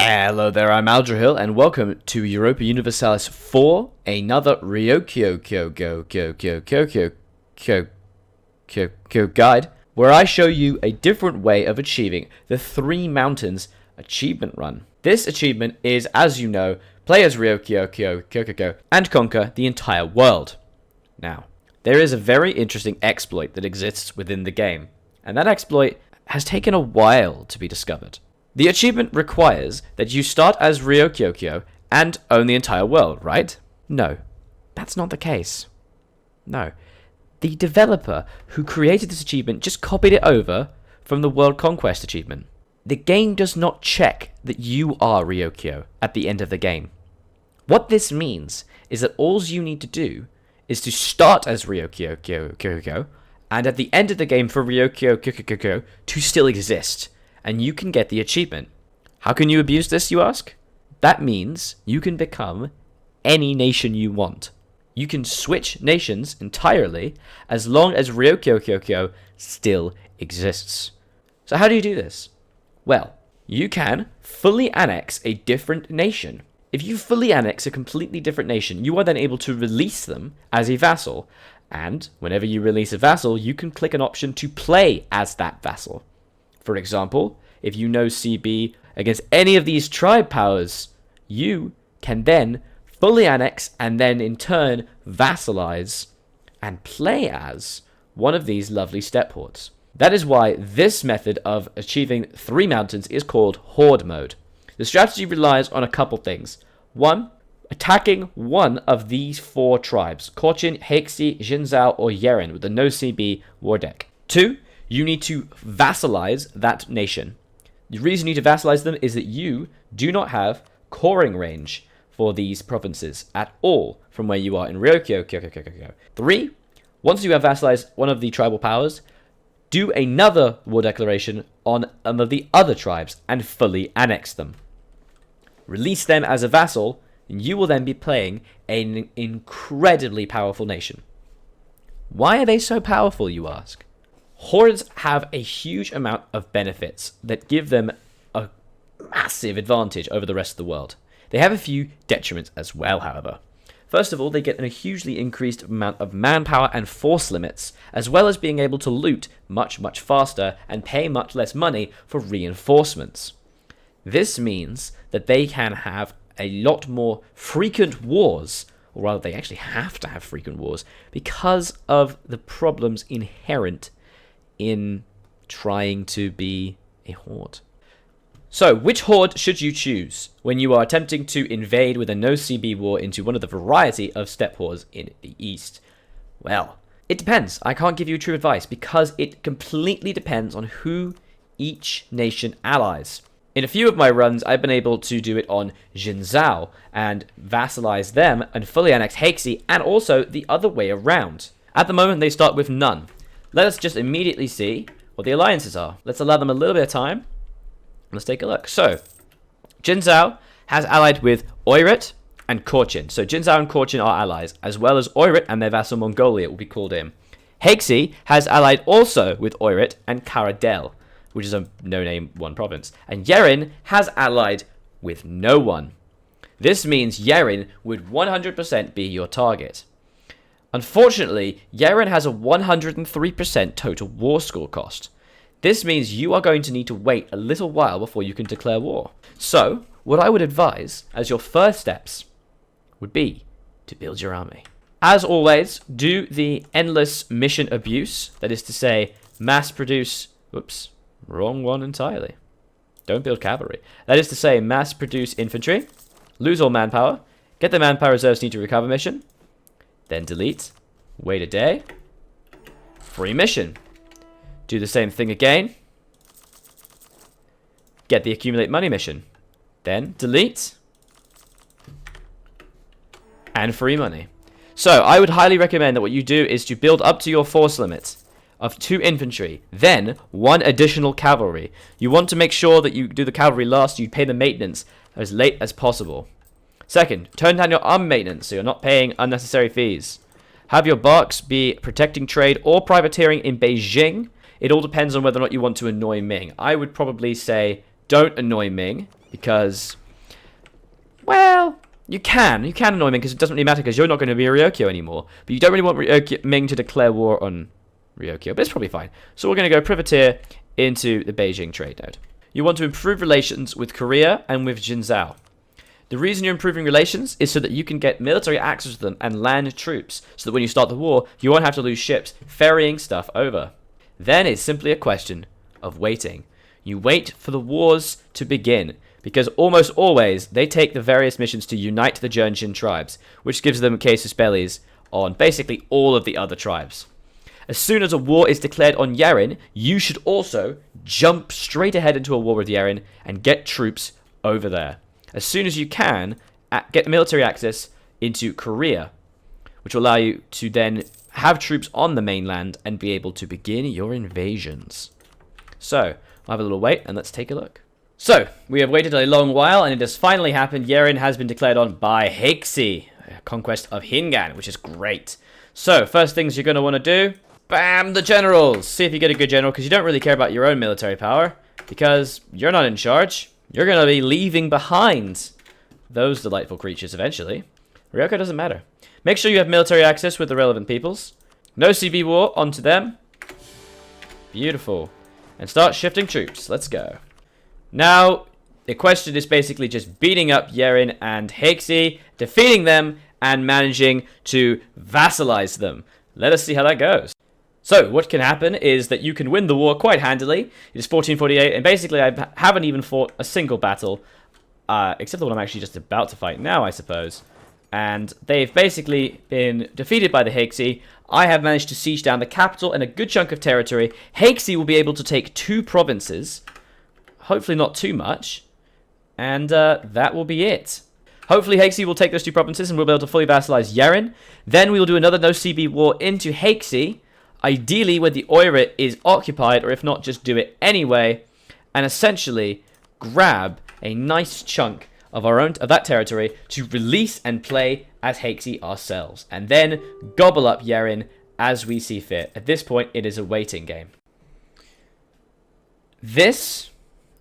Hello there, I'm Aldrahill, and welcome to Europa Universalis 4, another Ryokyo guide, where I show you a different way of achieving the 3 Mountains achievement run. This achievement is, as you know, play as Ryokyo and conquer the entire world. Now, there is a very interesting exploit that exists within the game, and that exploit has taken a while to be discovered. The achievement requires that you start as Ryokyo and own the entire world, right? No, that's not the case. No. The developer who created this achievement just copied it over from the World Conquest achievement. The game does not check that you are Ryokyo at the end of the game. What this means is that all you need to do is to start as Ryokyo, and at the end of the game for Ryokyo to still exist, and you can get the achievement. How can you abuse this, you ask? That means you can become any nation you want. You can switch nations entirely as long as Ryokyo still exists. So how do you do this? Well, you can fully annex a different nation. If you fully annex a completely different nation, you are then able to release them as a vassal. And whenever you release a vassal, you can click an option to play as that vassal. For example, if you know CB against any of these tribe powers, you can then fully annex and then in turn vassalize and play as one of these lovely steppe hordes. That is why this method of achieving 3 mountains is called Horde mode. The strategy relies on a couple things. 1. Attacking one of these 4 tribes, Kochin, Hexi, Jinzhou, or Yeren with a no CB war deck. 2. You need to vassalize that nation. The reason you need to vassalize them is that you do not have coring range for these provinces at all from where you are in Ryokyo. 3. Once you have vassalized one of the tribal powers, do another war declaration on one of the other tribes and fully annex them. Release them as a vassal, and you will then be playing an incredibly powerful nation. Why are they so powerful, you ask? Hordes have a huge amount of benefits that give them a massive advantage over the rest of the world. They have a few detriments as well, however. First of all, they get a hugely increased amount of manpower and force limits, as well as being able to loot much faster and pay much less money for reinforcements. This means that they can have a lot more frequent wars, or rather they actually have to have frequent wars, because of the problems inherent in trying to be a horde. So, which horde should you choose when you are attempting to invade with a no-CB war into one of the variety of steppe hordes in the east? Well, it depends. I can't give you true advice because it completely depends on who each nation allies. In a few of my runs, I've been able to do it on Jinzhou and vassalize them and fully annex Hexi, and also the other way around. At the moment, they start with none. Let us just immediately see what the alliances are. Let's allow them a little bit of time. Let's take a look. So, Jinzhou has allied with Oirat and Kochin. So, Jinzhou and Kochin are allies, as well as Oirat and their vassal Mongolia will be called in. Hexi has allied also with Oirat and Karadel, which is a no-name one province. And Yeren has allied with no one. This means Yeren would 100% be your target. Unfortunately, Yeren has a 103% total war score cost. This means you are going to need to wait a little while before you can declare war. So, what I would advise as your first steps would be to build your army. As always, do the endless mission abuse, that is to say, mass produce... Whoops, wrong one entirely. Don't build cavalry. That is to say, mass produce infantry, lose all manpower, get the manpower reserves need to recover mission, then delete, wait a day, free mission. Do the same thing again, get the accumulate money mission, then delete, and free money. So I would highly recommend that what you do is to build up to your force limit of 2 infantry, then 1 additional cavalry. You want to make sure that you do the cavalry last, you pay the maintenance as late as possible. Second, turn down your army maintenance so you're not paying unnecessary fees. Have your barks be protecting trade or privateering in Beijing. It all depends on whether or not you want to annoy Ming. I would probably say don't annoy Ming because, well, you can annoy Ming because it doesn't really matter because you're not going to be a Ryokyo anymore. But you don't really want Ming to declare war on Ryokyo, but it's probably fine. So we're going to go privateer into the Beijing Trade node. You want to improve relations with Korea and with Jinzhou. The reason you're improving relations is so that you can get military access to them and land troops, so that when you start the war, you won't have to lose ships ferrying stuff over. Then it's simply a question of waiting. You wait for the wars to begin, because almost always they take the various missions to unite the Jurchen tribes, which gives them casus bellis on basically all of the other tribes. As soon as a war is declared on Yeren, you should also jump straight ahead into a war with Yeren and get troops over there. As soon as you can, get military access into Korea, which will allow you to then have troops on the mainland and be able to begin your invasions. So, I'll have a little wait and let's take a look. So, we have waited a long while and it has finally happened. Yeren has been declared on by Hexi, conquest of Hingan, which is great. So, first things you're going to want to do, bam, the generals. See if you get a good general, because you don't really care about your own military power, because you're not in charge. You're going to be leaving behind those delightful creatures eventually. Ryoko doesn't matter. Make sure you have military access with the relevant peoples. No CB war onto them. Beautiful. And start shifting troops. Let's go. Now, the question is basically just beating up Yeren and Hexi, defeating them, and managing to vassalize them. Let us see how that goes. So, what can happen is that you can win the war quite handily. It is 1448, and basically I haven't even fought a single battle, except the one I'm actually just about to fight now, I suppose. And they've basically been defeated by the Hexi. I have managed to siege down the capital and a good chunk of territory. Hexi will be able to take 2 provinces, hopefully not too much, and that will be it. Hopefully Hexi will take those 2 provinces and we'll be able to fully vassalize Yeren. Then we will do another no-CB war into Hexi, ideally when the Oirat is occupied, or if not, just do it anyway, and essentially grab a nice chunk of that territory to release and play as Hexi ourselves, and then gobble up Yeren as we see fit. At this point, it is a waiting game. This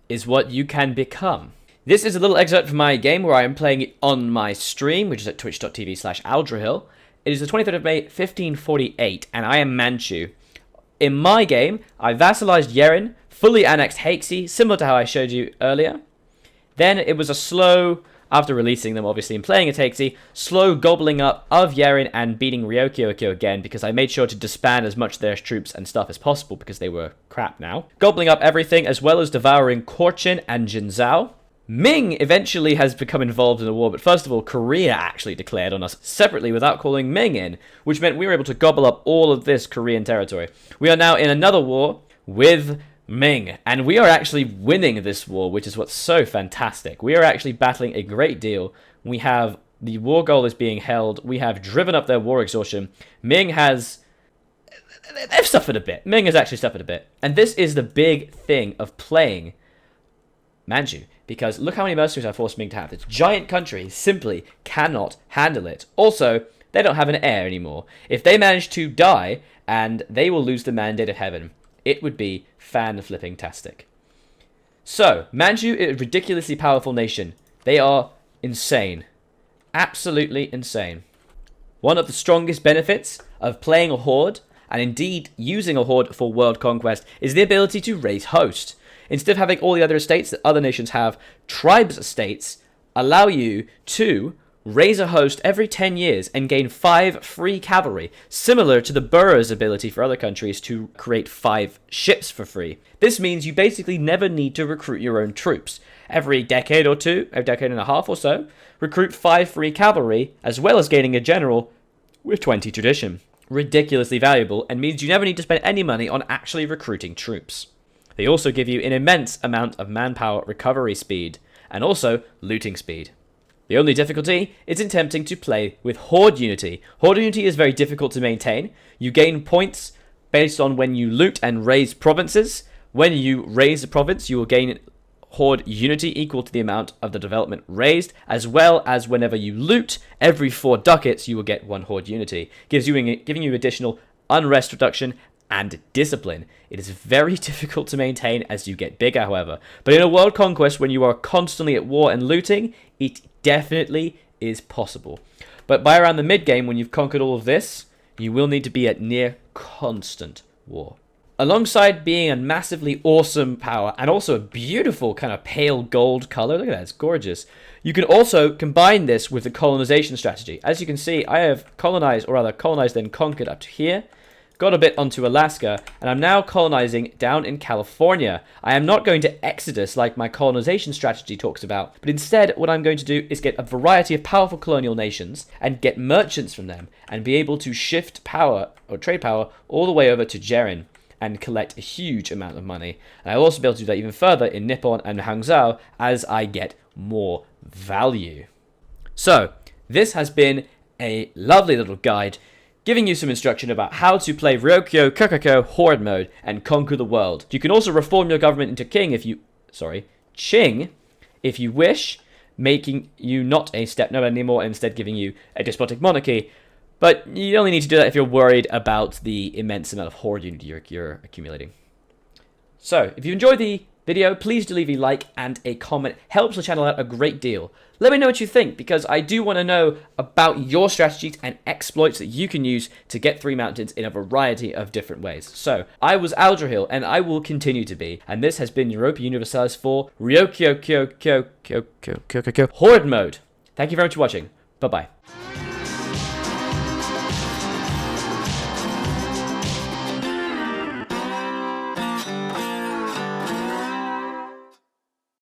is what you can become. This is a little excerpt from my game where I am playing it on my stream, which is at twitch.tv/Aldrahill. It is the 23rd of May, 1548, and I am Manchu. In my game, I vassalized Yeren, fully annexed Hexi, similar to how I showed you earlier. Then it was a slow, after releasing them obviously and playing at Hexi, slow gobbling up of Yeren and beating Ryokyo again, because I made sure to disband as much of their troops and stuff as possible because they were crap now. Gobbling up everything as well as devouring Korchin and Jinzhou. Ming eventually has become involved in the war, but first of all, Korea actually declared on us separately without calling Ming in, which meant we were able to gobble up all of this Korean territory. We are now in another war with Ming, and we are actually winning this war, which is what's so fantastic. We are actually battling a great deal. We have the war goal is being held. We have driven up their war exhaustion. Ming has... they've suffered a bit. Ming has actually suffered a bit. And this is the big thing of playing Manchu, because look how many mercenaries I forced Ming to have. This giant country simply cannot handle it. Also, they don't have an heir anymore. If they manage to die, and they will lose the mandate of heaven, it would be fan-flipping-tastic. So, Manchu is a ridiculously powerful nation. They are insane. Absolutely insane. One of the strongest benefits of playing a horde, and indeed using a horde for world conquest, is the ability to raise host. Instead of having all the other estates that other nations have, tribes estates allow you to raise a host every 10 years and gain 5 free cavalry, similar to the borough's ability for other countries to create 5 ships for free. This means you basically never need to recruit your own troops. Every decade or two, a decade and a half or so, recruit 5 free cavalry, as well as gaining a general with 20 tradition. Ridiculously valuable, and means you never need to spend any money on actually recruiting troops. They also give you an immense amount of manpower recovery speed, and also looting speed. The only difficulty is in attempting to play with Horde Unity. Horde Unity is very difficult to maintain. You gain points based on when you loot and raise provinces. When you raise a province, you will gain Horde Unity equal to the amount of the development raised, as well as whenever you loot, every 4 ducats you will get 1 Horde Unity, giving you additional unrest reduction and discipline. It is very difficult to maintain as you get bigger, however. But in a world conquest, when you are constantly at war and looting, it definitely is possible. But by around the mid-game, when you've conquered all of this, you will need to be at near constant war. Alongside being a massively awesome power and also a beautiful kind of pale gold color, look at that, it's gorgeous. You can also combine this with the colonization strategy. As you can see, I have colonized, or rather colonized then conquered up to here, got a bit onto Alaska, and I'm now colonizing down in California. I am not going to exodus like my colonization strategy talks about, but instead what I'm going to do is get a variety of powerful colonial nations and get merchants from them and be able to shift power, or trade power, all the way over to Jerin and collect a huge amount of money. And I'll also be able to do that even further in Nippon and Hangzhou as I get more value. So, this has been a lovely little guide giving you some instruction about how to play Ryokyo Kokoko Horde mode and conquer the world. You can also reform your government into Qing if you wish, making you not a step node anymore and instead giving you a despotic monarchy. But you only need to do that if you're worried about the immense amount of Horde Unity you're accumulating. So, if you enjoyed the video, please do leave a like and a comment. Helps the channel out a great deal. Let me know what you think, because I do want to know about your strategies and exploits that you can use to get 3 mountains in a variety of different ways. So, I was Aldrahill, and I will continue to be, and this has been Europa Universalis for Ryokyo Horde mode. Thank you very much for watching. Bye-bye.